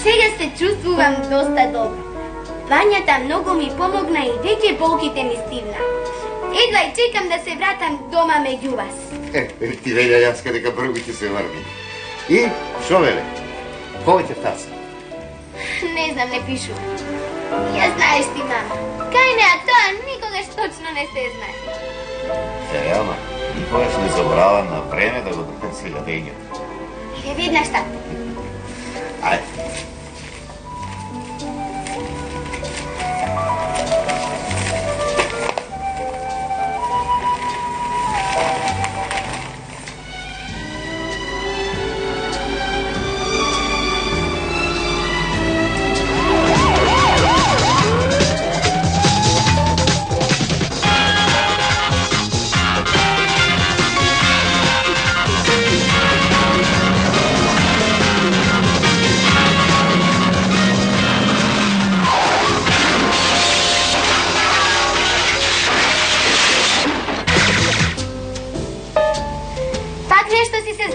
Сега се чувствувам доста добро. Вањата многу ми помогна и веќе болките ми стивна. Едва и чекам да се вратам дома меѓу вас. Ти велја Јаска дека бргу ќе се врни. И, шо веле? Кој ќе таца? Не знам, не пишува. Ја знаеш ти, мама. Кај не, а тоа никогаш точно не се знае. Ама, никогаш не заборава на време да го донесе јадењето. Ќе виднаш тата. Ајде.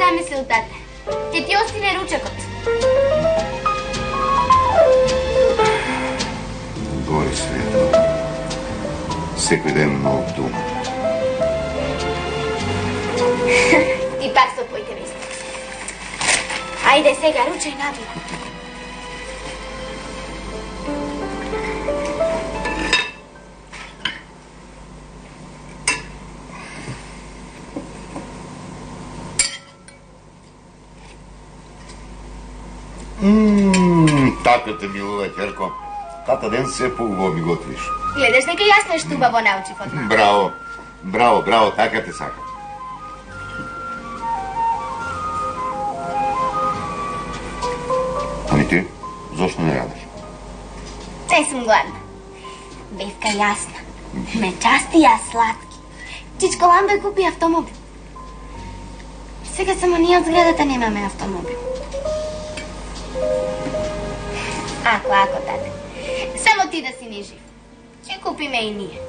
Замислил, тате. Ќе ти остине ручекот. Гори светло. Секој ден нов дум. И пак со твоите вести. Ајде сега, ручај набива. Така те милува, ќерко. Тата ден се поубаво ми готвиш. Гледаш дека јас нешто убаво научив од мама. Браво, браво, браво, така те сакам. Ами ти, зошто не радиш? Не сум гладна. Бевка јасна. Ме части ја сладки. Чичко Ламбе купи автомобил. Сега само ние од зградата немаме автомобил. Ако, тате. Само ти да си ни жив. Ќе купиме и ние.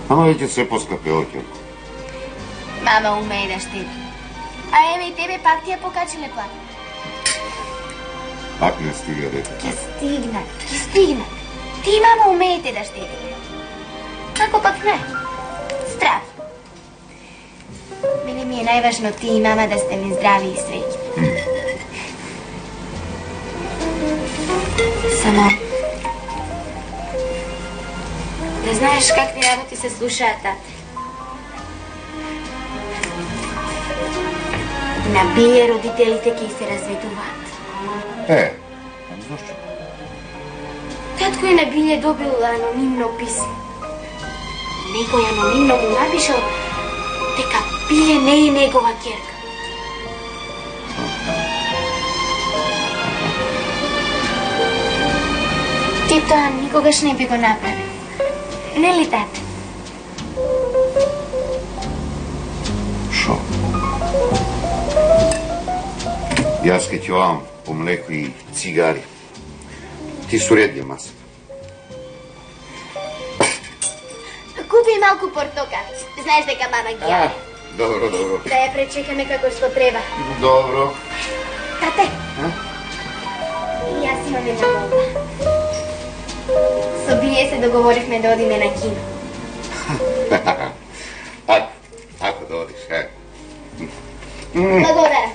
Ама веќе се поскапело, ќерко. Мама умее да штеди. А еве и тебе пак ти ја покачиле плата. Пак не стига, дете. Ќе стигнат. Ти и мама умеете да штедите. Ако пак не, здрави. Мене ми е најважно ти и мама да сте ми здрави и среќни. Само да знаеш какви работи се слушаат, тате. На Биле родителите ќе се разведуваат. Зошто? Татко е на Биле добил анонимно писмо. Некој анонимно му напишал дека Биле не е негова ќерка. Ти тоа никогаш не би го направил. Не ли, тате? Шо? Јас ке ти овам по млеко и цигари. Ти суредја маса. Купи малку портокал. Знаеш дека мама ги јаде. Добро. Да ја пречекаме како што треба. Добро. Тате. Јас имам една молба. Со Биле се договоривме да одиме на кино. Ако да одиш, Благодарам.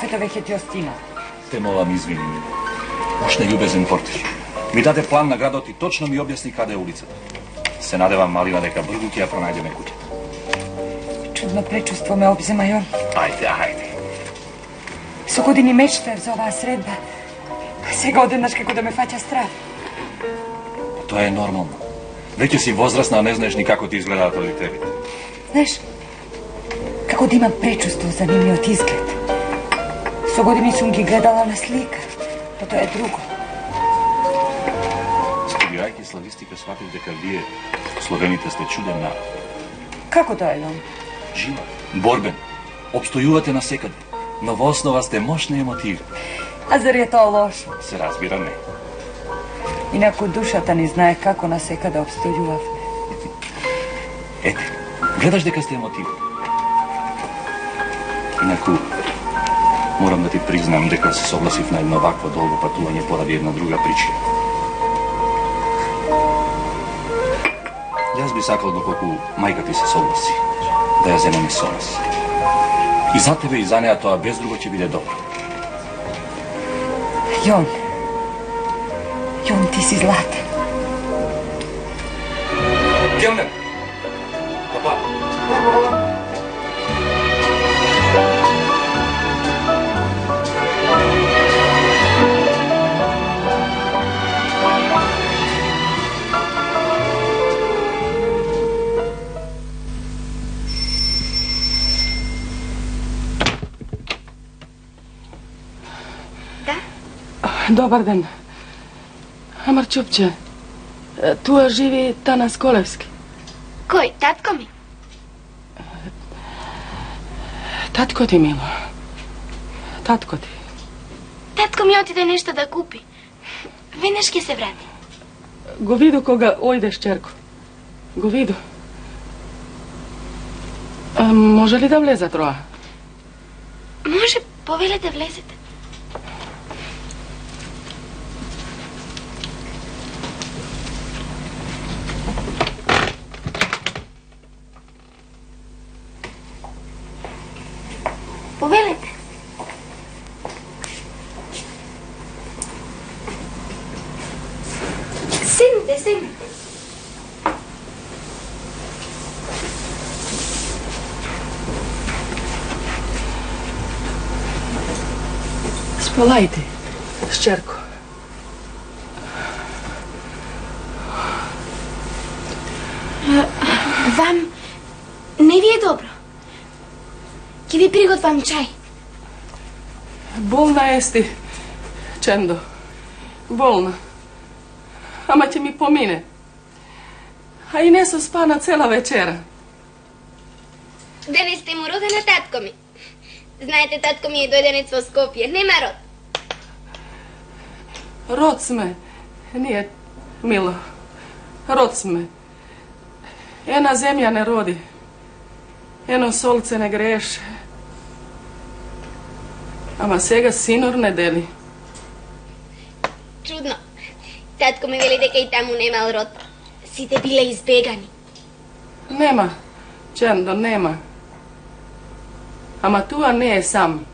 кафето веќе ти остина. Те молам извини ми. Уште љубезен портир. Ми даде план на градот и точно ми објасни каде е улицата. Се надевам малина дека брзо ќе ја пронајдеме куќата. Чудно пречувство ме обзема, Јон. Ајде. Со години мечтаев за оваа средба. А сега одеднаш како да ме фаќа страх. Тоа е нормално. Веќе си возрасна, а не знаеш ни како ти изгледаат родителите. Знаеш, како да имам пречувство за нивниот изглед. Со години сум ги гледала на слика, па тоа е друго. Студирајќи славистика, сватив дека вие, словените, сте чуден народ. Како тоа е, Јон? Живот, борбен, обстојувате насекаде, но во основа сте мощни емотиви. А зар е тоа лошо? Се разбира, не. Инаку душата ни знае како насекаде обстојувавме. Ете, гледаш дека сте емотиви. Инаку, морам да ти признам дека се согласив на едно вакво долго патување поради една друга причина. Јас би сакал доколку мајка ти се согласи да ја земеме со нас. И за тебе и за неа тоа без друго ќе биде добро. Јон, ти си златен. Келнер! Папа! Добар ден. Амар чупче, туа живи Танас Колевски. Кој, татко ми? Татко ти, мило. Татко ти. Татко ми отиде нешто да купи. Веднаш ќе се врати. Го виду кога ојдеш, черко. Го виду. Може ли да влеза троа? Може, повелете влезете. Повелете. Седнете. Спалајте, шчерко. Вам не ви е добро. Ќе ви приготвам чај. Болна ести, Чендо. Болна. Ама ќе ми помине. А и не со спана цела вечера. Денес сте му родена татко ми. Знаете, татко ми е дојденец во Скопје. Нема род. Род сме. Ние, мило. Род сме. Една земја не роди. Едно солце не грееше. Ама сега синор не дели. Чудно. Татко ми вели дека и таму немал род. Сите биле избегани. Нема, Чендо, нема. Ама туа не е сам.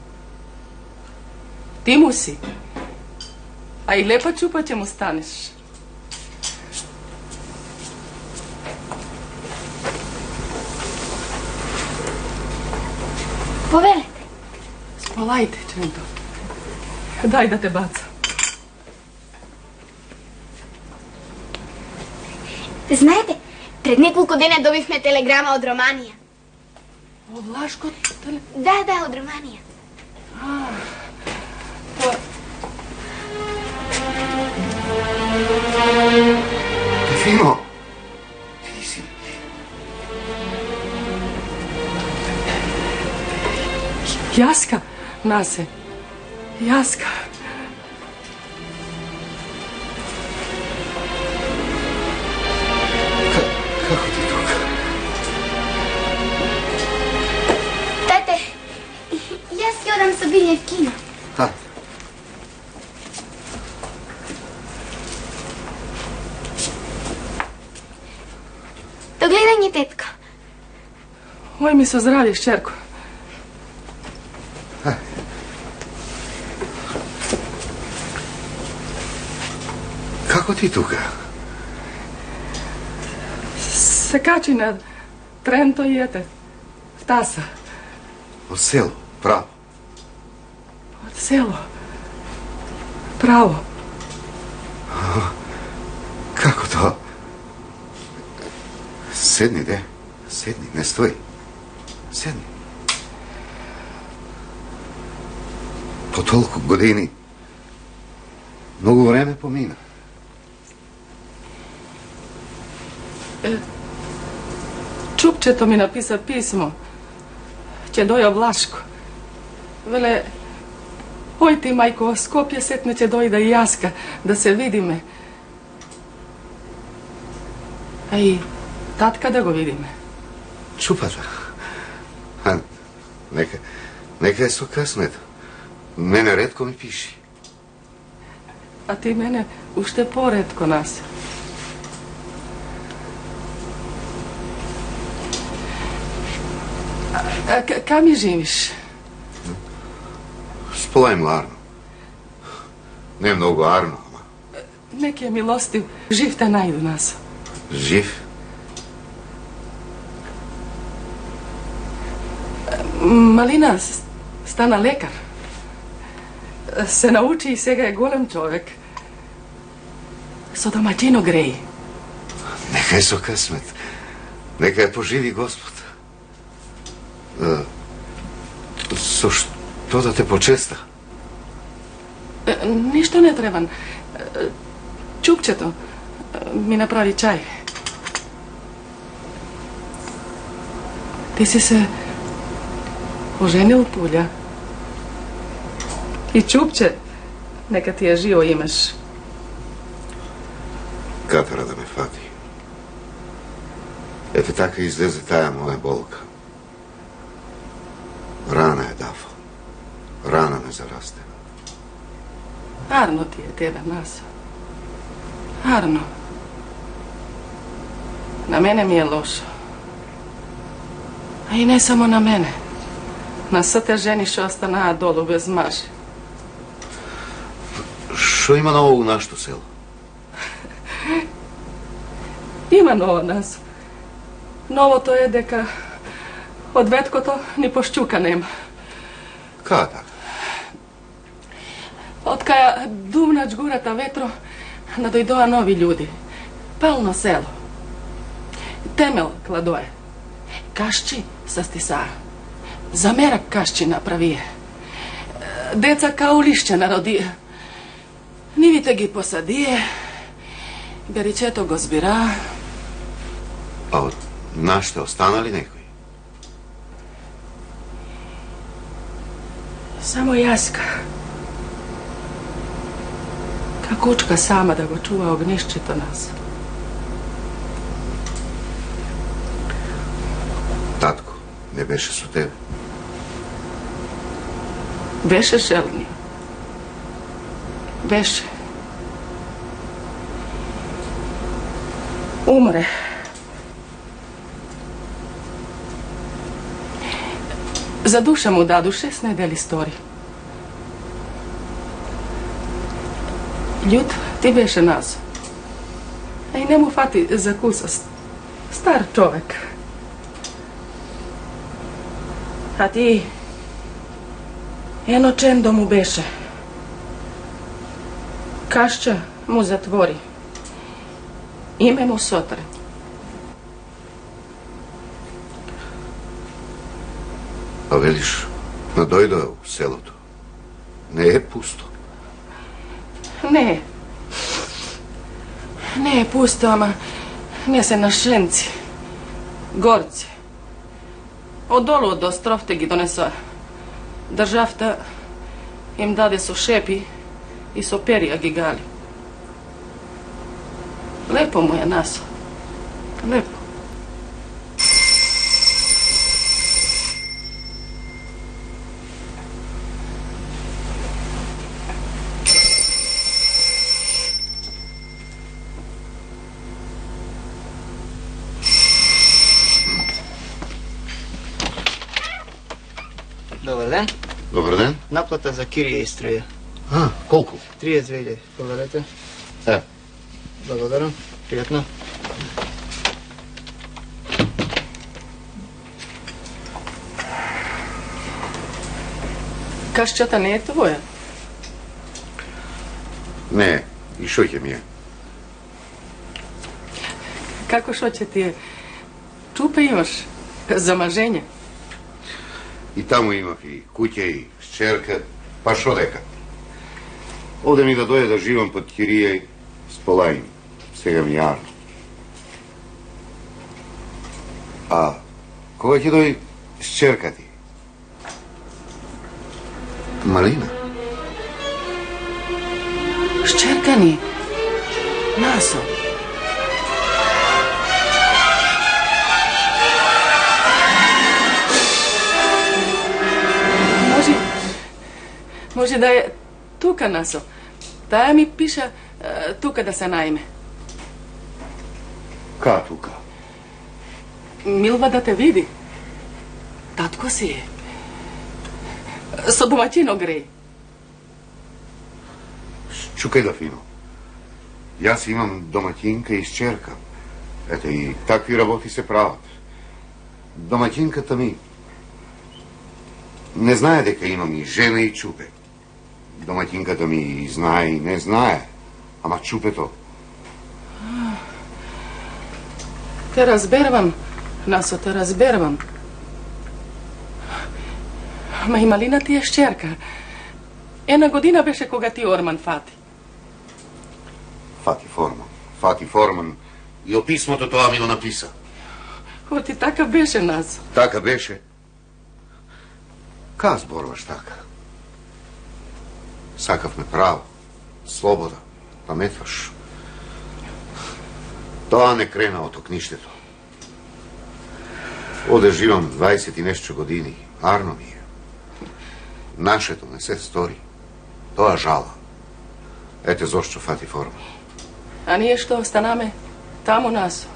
Ти му си. А и лепа чупа ќе му станеш. Повелете. Спалајте, Чендо. Дај да те баца. Знаете, пред неколку дена добивме телеграма од Романија. Во Влашко? Да, од Романија. Фимо, ти си. Јаска, Насе. Јаска. Како ти тука? Тате, јас ќе одам со Билје в кино. До гледање, тетко. Ој ми со здравје, шчерко. Kako ti tuka? Se kači na Trento i ete. Tasa. U selu, pravo. Od selo. Pravo. Kako to? Sedni, de. Sedni, ne stoji. Sedni. Po toliko godini mnogo vreme pomina. Čupčeto mi napisa pismo. Će doja Vlaško. Vele, oj ti majko, Skopje setne će dojda i Jaska, da se vidime. A i tatka da go vidime. Čupata. A, neka je so kasnet. Mene redko mi piši. A ti mene ušte poredko nas. Kam mi živiš? Spolajem Arno. Ne mnogo Arno, ama. Nek je milostiv, živ te najdu nas. Živ? Malina stana lekar. Se nauči i sega je golem čovek. So domaćino greji. Neka je so kasmet. Neka je poživi Gospod. So što da te počesta? Ništa ne treban. Čupčeto mi napravi čaj. Ti si se oženil, Pulja. I Čupče, neka ti je živo imaš. Katara da me fati. Ete tako izleze taja moja bolka. Rana je dafo. Rana me zaraste. Arno ti je tebe, nas. Arno. Na mene mi je lošo. A i ne samo na mene. Na sve te ženi što ostana dolu bez maže. Što ima novo u naštu selu? Ima novo nas. Novo to je deka od vetko to ni pošćuka nema. Kada tako? Otkaja Dumnač gurata vetro, da dojdoa novi ljudi. Palno selo. Temel kladoje. Kašči sa stisara. Zamerak kašči napravije. Deca kao lišće narodije. Nivite gi posadije. Beričeto go zbira. A od našte ostanali nekoj? Samo Jaska. Ka kučka sama da go čuva ogniščito nas. Tatko, ne beše su tebe. Beše šelni. Beše. Umre. Za duša mu dadu 6 nedeli stori. Ljud ti beše nas. A i ne mu fati za kusost. Star čovek. A ti eno čendo mu beše. Kašća mu zatvori. Ime mu Sotre. A veliš, nadojdo je u selo to. Ne je pusto. Ne. Ne je pusto, ama ne se na šenci. Gorci. Od dolu od Ostrofte gi donesa. Državta im dade su šepi i so perija gigali. Lepo mu je nas. Lepo. Dobar dan. Dobar dan. Naplata za kirije iz Struja. A, koliko? 32.000, pogledajte. E, Благодаря. Приятно. Кашчата не е твоя. Не, и шо ќе ми е? Како шо ќе ти е? Чупе имаш за мажење. И таму имав и куќа и шчерка, па шо дека? Овде ми да дојде да живам под кирија и сполајм. Сега ми јарно. А кога ќе дојде шчерка ти? Малина? Шчерка ни, Насо. Може да е тука, Насо. Таа ми пиша тука да се најме. Ка тука? Милва да те види. Татко си е. Со домаќино греј. Чукај да фино. Јас имам домаќинка и шчерка. Ете, и такви работи се прават. Домаќинката ми не знае дека имам и жена и чупе. Домаќинката ми и знае и не знае. Ама чупето... Те разбервам, Насо, те разбервам. Ма и Малина ти е шчерка. Една година беше кога ти Орман фати. Фати Форман. И о писмото тоа ми го написа. Оти така беше, Насо. Така беше. Ка зборуваш така? Сакавме право, слобода, паметваш. Тоа не крена од окништето. Оде живам 20 и нешто години. Арно ми е. Нашето не се стори. Тоа жала. Ете зошто фати Форман. А ние што останаме таму, Насо?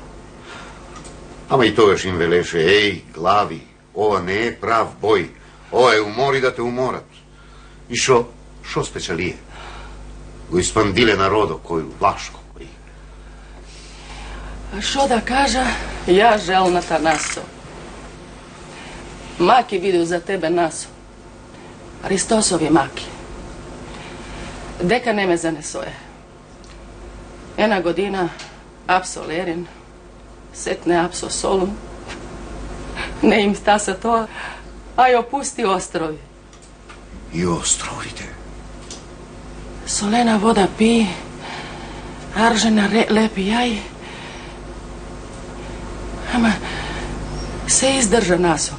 Ама и тогаш им велеше, еј, глави, ова не е прав бој. Ова е умори да те уморат. И шо? Шо спечалие? Го испандиле народо, кој Влашко, кој... А шо да кажа, ја желната, Насо. Маки видео за тебе, Насо. Ристосови маки. Дека не ме занесое. Една година апсо лерин, сетне апсо солун. Не им стаса тоа, а ја опусти острови. И островите. Солена вода пи, аржена лепи јај. Ама се издржа, Насо.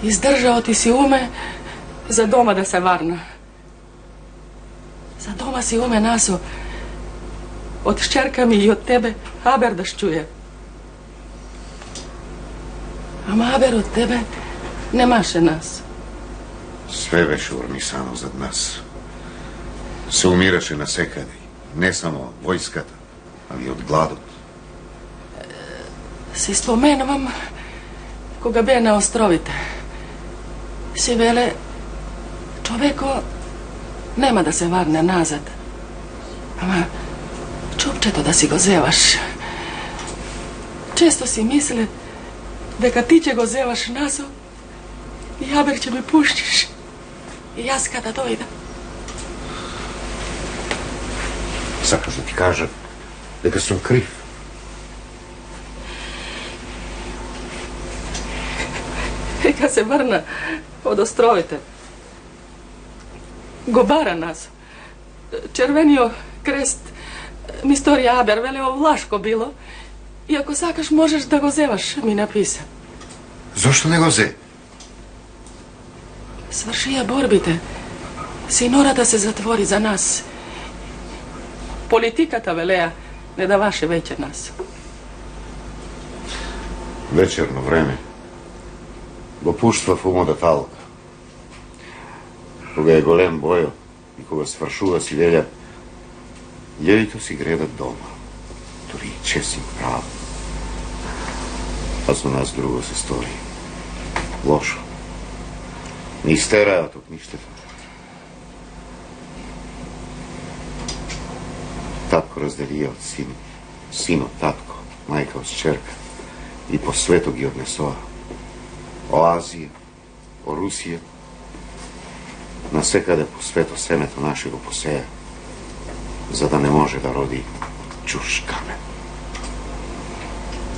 Издржа оти си уме за дома да се варна. За дома си уме, Насо. Од шчерка ми и од тебе Абер да шчуе. Ама Абер од тебе немаше, Насо. Све беше урмисано зад нас. Се умираше насекаде. Не само војската, али од гладот. Си споменувам кога бе на островите. Си веле, човеко нема да се варне назад. Ама чупчето да си го зеваш. Често си мисле дека ти ќе го зеваш, Насо, и Абер ќе ме пуштиш. И јас када дојда. Сакаш да ти кажа дека сум крив. Дека се врна од островите. Го бара, Насо. Червениот крест ми стори Абер, веле во Влашко било. И ако сакаш можеш да го зеваш, ми написа. Зошто не го зе? Свршија борбите. Синората се затвори за нас. Политиката, велеа, не даваше веќе нас. Вечерно време го пуштвав умот да талка. Кога е голем бојот и кога свршува си велја, јајто си гредат дома, дури и чесим право. А со нас друго се стори. Лошо. Не истераат од ништето. Tatko razdelio sino tatko, majka od čerka i po svetog i odnesova. O Azije, o Rusije, na sve kada po sveto semeto našeg poseja, za da ne može da rodi čuš kamen.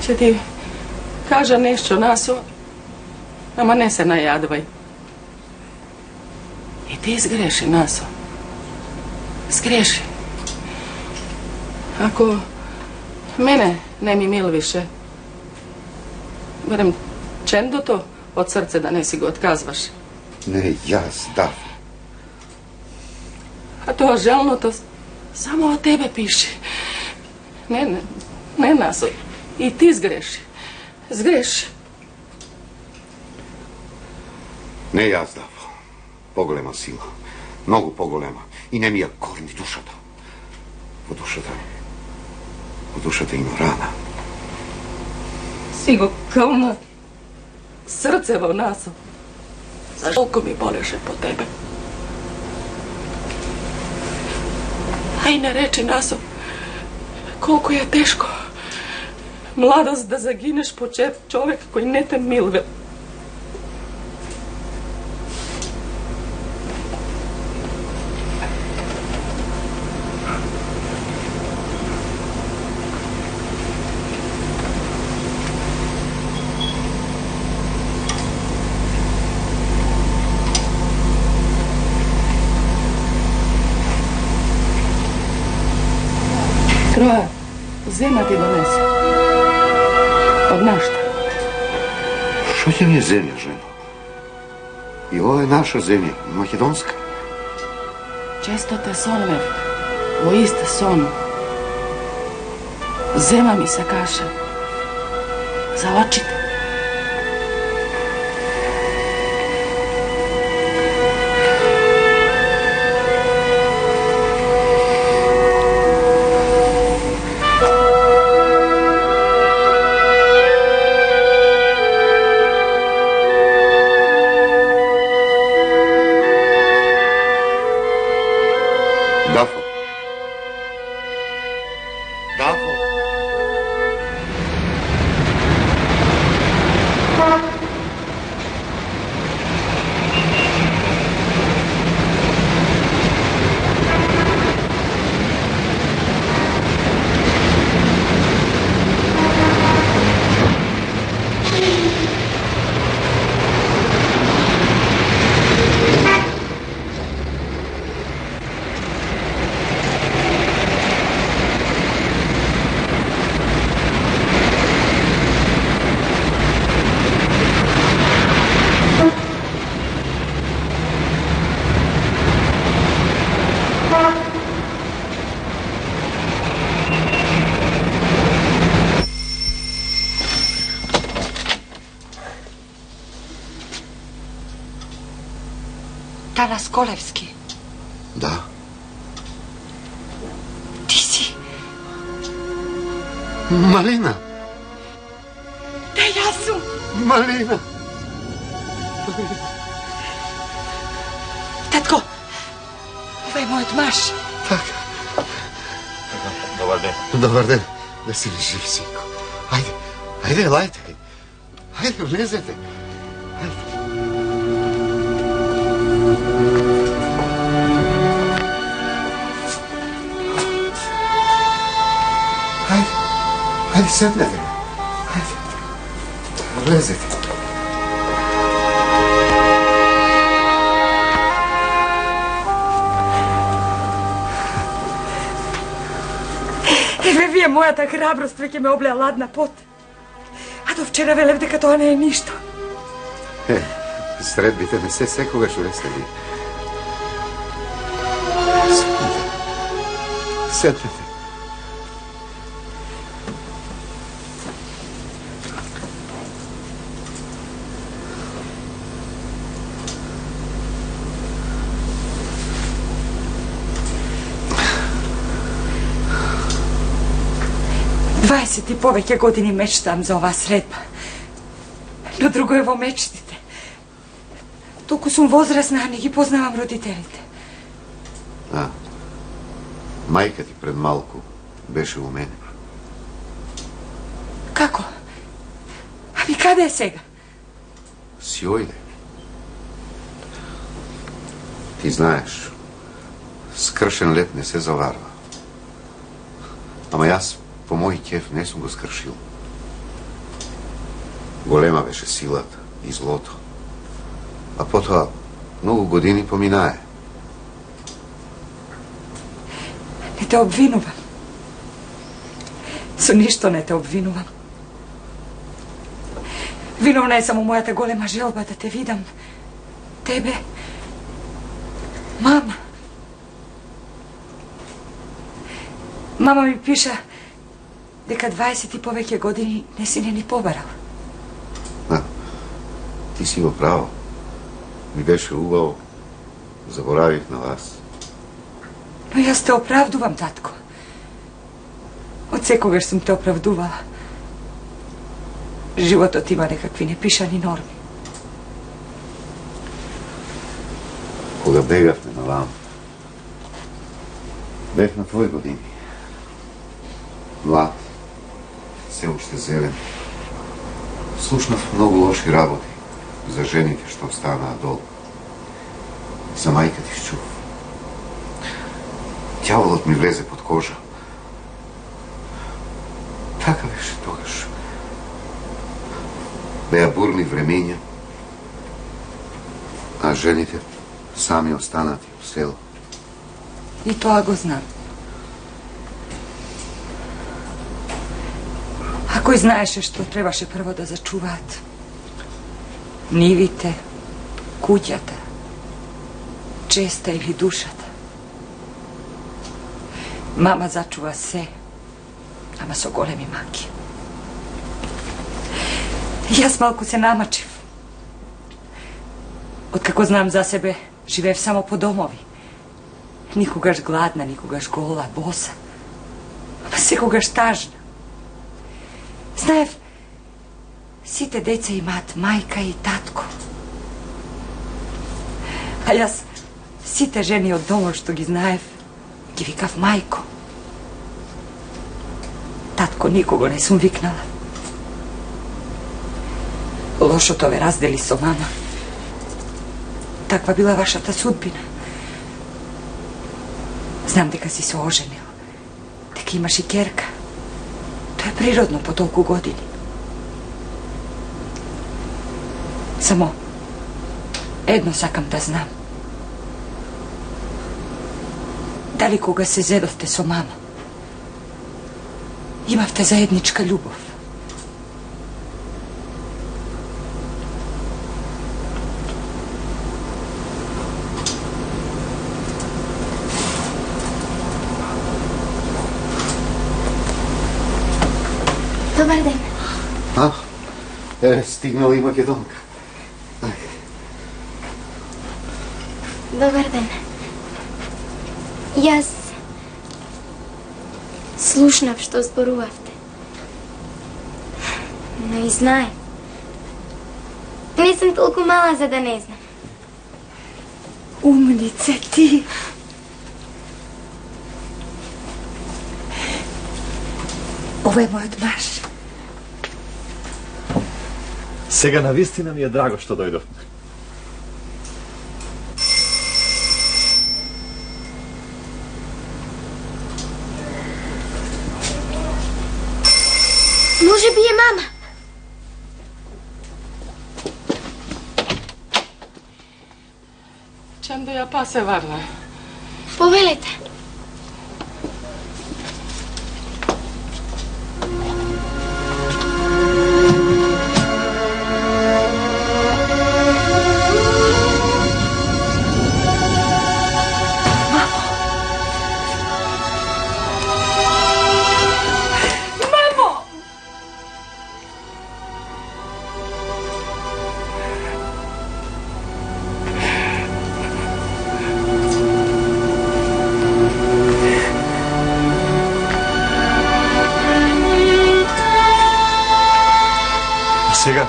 Če ti kaža nešto naso, ama ne se najadvaj. I ti zgreši, naso. Zgreši. Ako mene ne mi mil više, barem čendo to od srce da ne si ga odkazvaš. Ne, ja zdav. A to želno to samo o tebe piše. Ne naso. I ti zgreši. Zgreši. Ne ja zdav. Pogolema sila. Mnogo pogolema. I ne mi je korni dušata. Po dušata ima rana. Sigo kalna srceva naso. Zašto mi boleše po tebe? Aj ne reči naso, koliko je teško mladost da zagineš po čovjek koji ne te milve. Troja, zema ti donese. Od našta. Što će mi je zemlja, ženo? I ovo je naša zemlja, makedonska. Često te sonve, o iste sonu. Zema mi se kaše. Za očite. Taras Kolevski. Da. Ti si? Malina. Da, ja sam. Malina. Tatko, ovo je moj odmaš. Tak. Dobar den. Dobar den. Da si mi živ, sinko. Ajde, lajte. Ajde, vlezete. Ajde, sednete. Ajde. Vlezete. Вие мојата храброст веќе ме облеа ладна пот. А до вчера велев дека тоа не е ништо. Средбите не се секогаш весели. Седнете. Дваесет и повеќе години мечтам за оваа средба. Но друго е во мечтите. Толку сум возрасна, а не ги познавам родителите. Majka ti pred malku beše u mene. Kako? A mi kada je сега? S jojde. Ti znaš, skršen let ne se zavarva. Ама jaz po moji kjef ne sam go skršil. Голема беше силата и злото. А потоа многу години поминае. Не те обвинувам. Со ништо не те обвинувам. Виновна е само мојата голема желба да те видам. Тебе. Мама. Мама ми пиша дека 20 и повеќе години не си не ни побарал. Ти си го право. Ми беше убаво. Заборавих на вас. Но јас те оправдувам, татко. Од секогаш сум те оправдувала. Животот има некакви непишани норми. Кога бегавме на вам, бех на твои години. Млад, се уште зелен. Слушнав многу лоши работи за жените што останаа долу. За мајка ти чув. Дјаволот ми влезе под кожа. Така беше тогаш. Беа бурни времења, а жените сами останати у село. И тоа го знам. А кој знаеше што требаше прво да зачуваат? Нивите, куќата, честа или душата. Мама зачува се, ама со големи маки. Јас малку се намачив. Откако знам за себе, живеев само по домови. Никогаш гладна, никогаш гола, боса. Ама секогаш тажна. Знаев, сите деца имаат мајка и татко. А јас сите жени од домот што ги знаев, ги викав мајко. Татко никого не сум викнала. Лошото ве раздели со мама. Таква била вашата судбина. Знам дека си се оженил, дека имаш и керка. Тоа е природно по толку години. Само едно сакам да знам. Дали кога се зедовте со мама, имавте заедничка љубов? Добар ден. Стигнала и Македонка. Добар ден. Јас слушнав што зборувавте. Но и знае. Не сум толку мала за да не знам. Умнице ти. Ово е мојот марш. Сега навистина ми е драго што дојдовме. Може би е мама. Чандо ја па се варна. Повелете. Сега,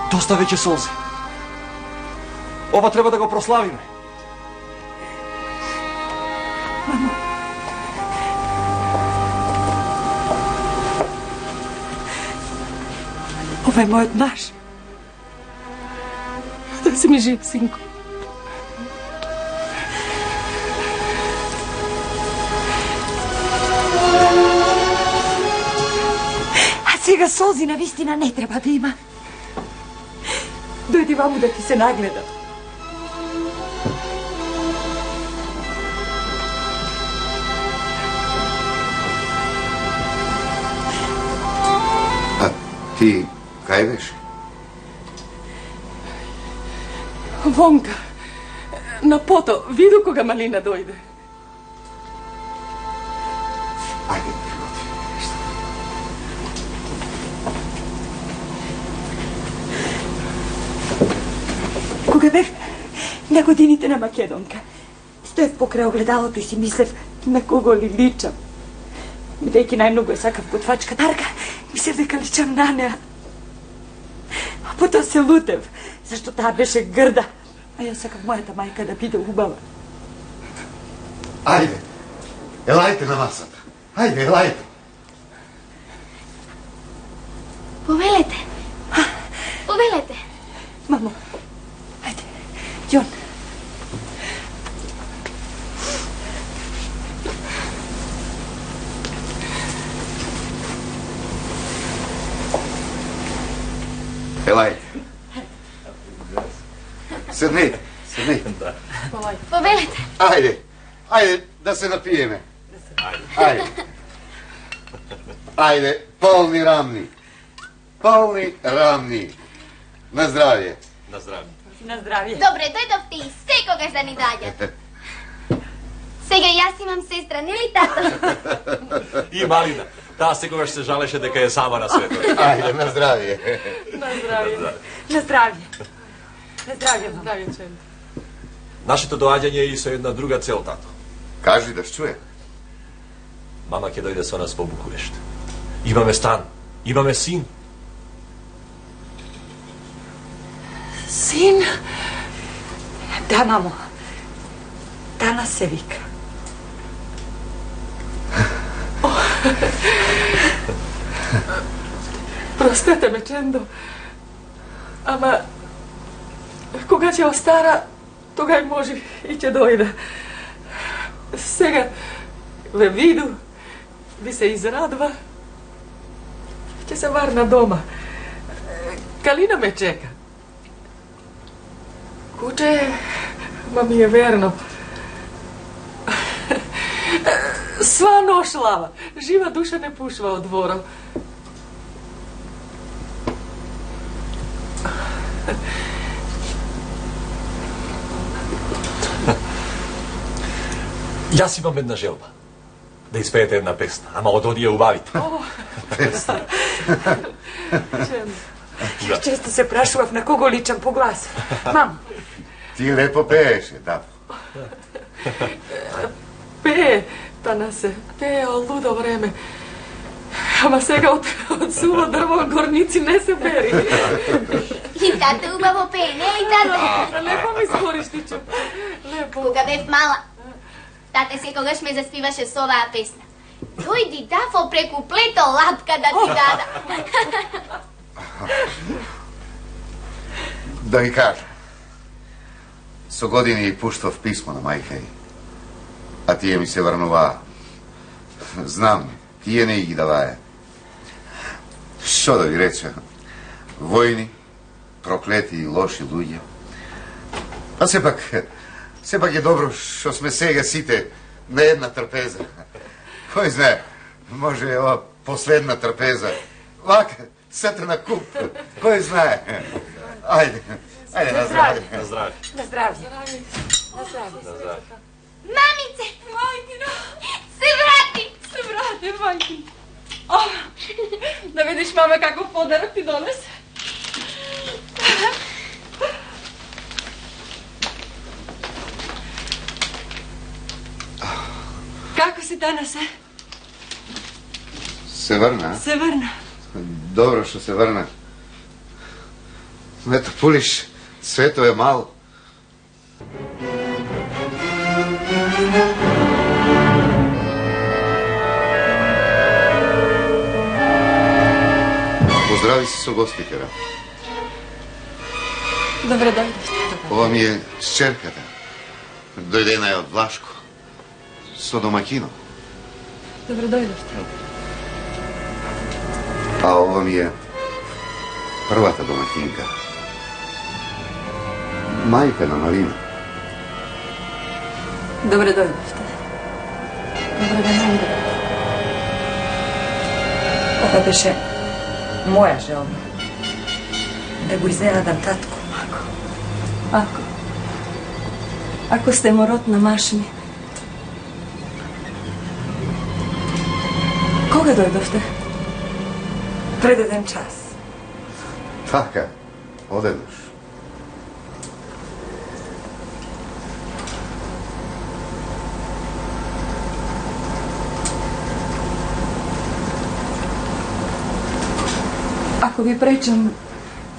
доста веќе солзи. Ова треба да го прославиме. Ovo je moj odmaš. Da si mi živ, sinko. A svega Solzina vistina ne treba da ima. Dojdi vamo da ti se nagledam. A ti, kaj veš? Vonka, na poto, vidu koga Malina dojde. Ajde, Кога бех на годините на Македонка, стоев покрај огледалото и си мислев на кого ли личам. Бидејќи најмногу е сакав готвачка Дарка, мислев дека личам на неа. А потоа се лутев, зашто таа беше грда, а јас сакав мојата мајка да биде убава. Ajde, elajte na masata. Ajde, elajte. Повелете. Повелете. Мамо, ајде, Јон. Elajte. Sednite, sednite. Повелете. Ajde, ajde, da se napijeme. Ajde. Ajde, polni ravni. Polni ravni. Na zdravje. Na zdravje. На здравје. Добре, дојдовте и секогаш да ни доаѓате. Сега јас имам сестра, нели тато? И Малина. Таа секогаш се жалеше дека е сама на светот. Ajde, na zdravje. Na zdravje. На здравје. На здравје, мамо. Zdravje, čem. Нашето доаѓање е и со една друга цел, тато. Kaži da čuje. Мама ќе дојде со нас во Букурешт. Имаме стан, имаме син. Син? Да, мамо. Танас се вика. Простете ме, Чендо. Ама, кога ќе остара, тогај може и ќе дојде. Сега, ве виду, ви се израдва, ќе се варна дома. Калина ме чека. Куче, ма ми е верно. Sva noć lava. Živa duša ne pušva od dvora. Јас имам една желба. Да испеете една песна, ама од оние убавите. Јас често се прашував на кого личам по глас. Мам, Ti lepo peješe, da. Пее, Танасе, пее од лудо време. Ама сега од суво дрво горници не се бери. И тата убаво пее, не ли тата? Лепо ми збориш, Тичо. Лепо. Кога бев мала, тата секогаш ме заспиваше со оваа песна. Дојди дафо преку плето лапка да ти дада. Da mi kažem. Со години пуштав писмо на мајка й. А тие ми се врнуваа. Знам, тие не ги даваја. Што да ви рече? Војни, проклети и лоши луѓе. А сепак е добро што сме сега сите на една трпеза. Кој знае, може е ова последна трпеза. Вака, сете на куп. Кој знае. Ајде, ајде на здравје. На здравје. на здравје. На здравје. Мамице! Мајкино, Се врати! се врате, мајкино. Да видиш, мама, каков подарок ти донесе. Како си Танасе? Се врна, а? Се врна. Добро што се врна. Ето, пулиш, свето е мало. Zdravi si s ugostitelja. Dobro dojdete. Ova mi je šćerkata. Dojdena je od Vlaško. So domakinom. Dobro dojdete. A ova mi je prvata domakinka. Majka na Malina. Dobro dojdete. Dobro da najde. Ova beše moja želja. Da go iznenadam tatku. Ako ste morot na mašini. Koga dojdete? Prededen čas. Taka, odeduš. Ako vi prečam,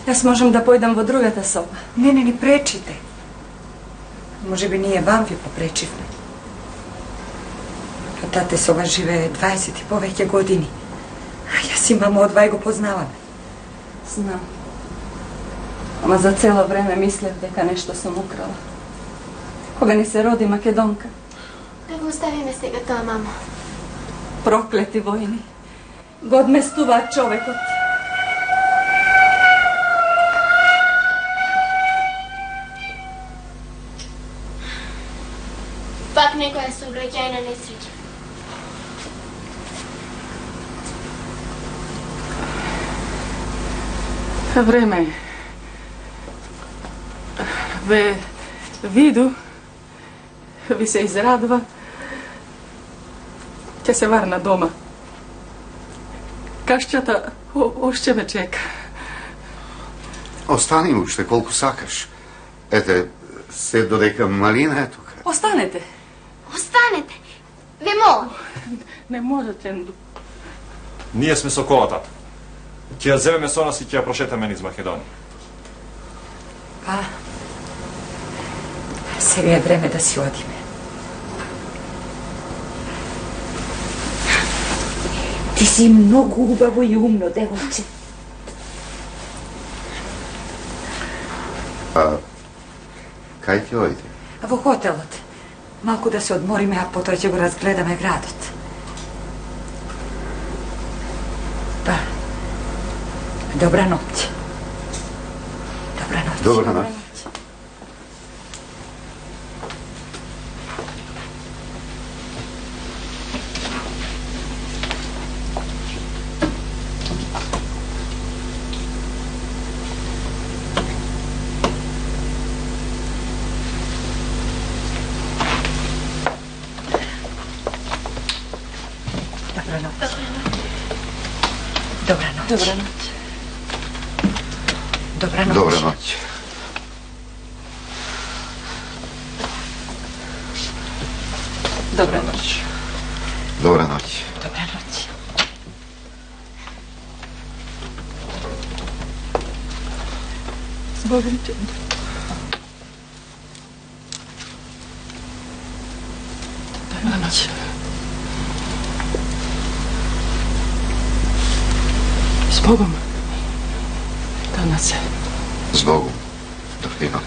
jaz možem da pojdem v drugata soba. Ne prečite. Može bi nije vam vi poprečivne. Tate soba žive 20 i poveke godini. A ja si mamo od vajgo poznavam. Znam. Ama za celo vreme mislim deka nešto sam ukrala. Koga ni se rodi Makedonka. Kako ostavi me сега тоа, мамо? Проклети войни. God me stuva čovekot. Пак некоја сообраќајна несреќа. Време ве виду ви се израдува, ќе се варна дома. Кашчата още ме чека. Остани уште колку сакаш. Ете, се додека Малина е тука. Останете. Останете. Ве молам. Не можете. Ние сме со кола, тата. Ќе ја земеме со нас и ќе ја прошетаме низ Македонија. Pa, сега е време да си одиме. Ти си многу убаво и умно, девойче. А, кај ќе одите? Во хотелот. Малку да се одмориме, а потоа ќе го разгледаме градот. Па, добра ноќ. Добра ноќ. Добра ноќ. Добра ноќ. Добра ноќ. Добра ноќ. Добра ноќ. Добра ноќ. Добра ноќ. Добра ноќ. С Богом, Чендо. Добра ноќ. С Богом. Танасе. С Богом. Добрина.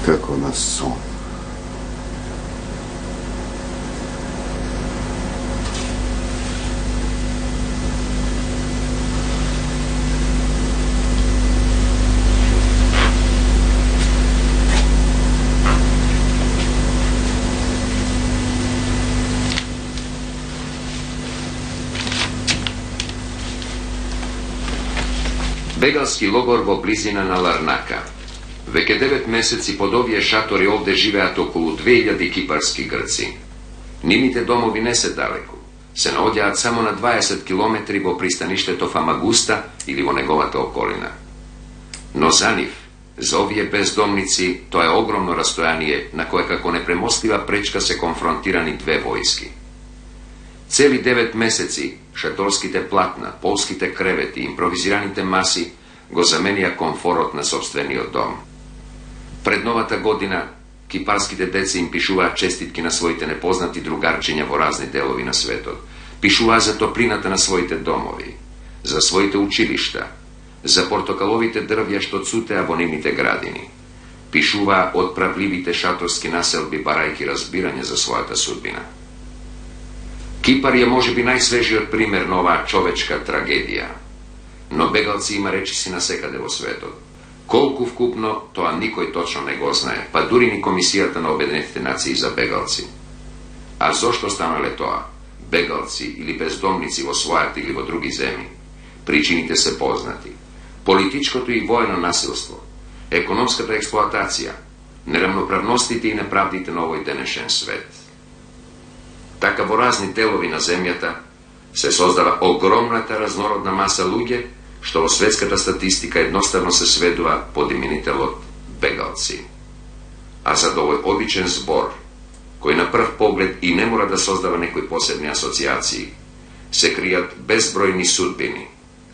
Како на сон. Бегалски логор во близина на Ларнака. Веќе 9 месеци под овие шатори овде живеат околу 2000 кипарски грци. Нимите домови не се далеку. Се наоѓаат само на 20 километри во пристаништето Фамагуста или во неговата околина. Но за нив, за овие бездомници, тоа е огромно растојание на кое како непремостива пречка се конфронтирани две војски. Цели 9 месеци шаторските платна, полските кревети, импровизираните маси го заменија комфорот на собствениот дом. Пред новата година кипарските деца им пишуваат честитки на своите непознати другарчиња во разни делови на светот. Пишуваат за топлината на своите домови, за своите училишта, за портокаловите дрвја што цутеа во нивните градини. Пишуваа од правливите шаторски населби барајки разбирање за својата судбина. Кипар е можеби најсвежиот пример на оваа човечка трагедија, но бегалци има речиси насекаде во светот. Колку вкупно, тоа никој точно не го знае, па дури ни Комисијата на Обединетите нации за бегалци. А зошто станале тоа? Бегалци или бездомници во својата или во други земји? Причините се познати. Политичкото и воено насилство, економската експлоатација, неравноправностите и неправдите на овој денешен свет. Така во разни делови на земјата се создава огромната разнородна маса луѓе, што во светската статистика едноставно се сведува под именителот бегалци. А за овој обичен збор, кој на прв поглед и не мора да создава некои посебни асоциации, се кријат безбројни судбини,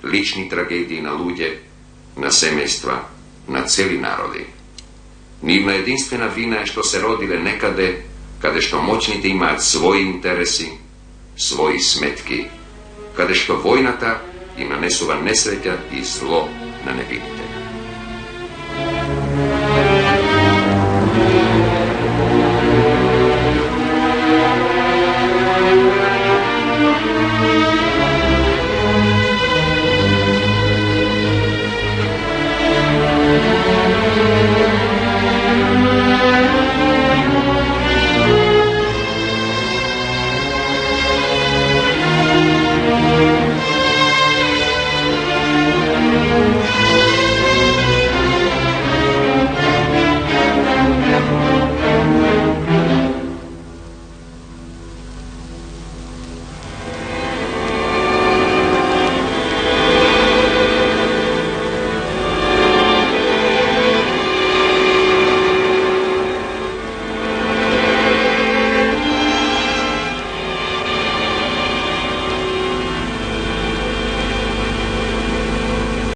лични трагедии на луѓе, на семејства, на цели народи. Нивна единствена вина е што се родиле некаде каде што моćните имаат своји интереси, своји сметки, каде што војната им нанесува несреќа и зло на невините.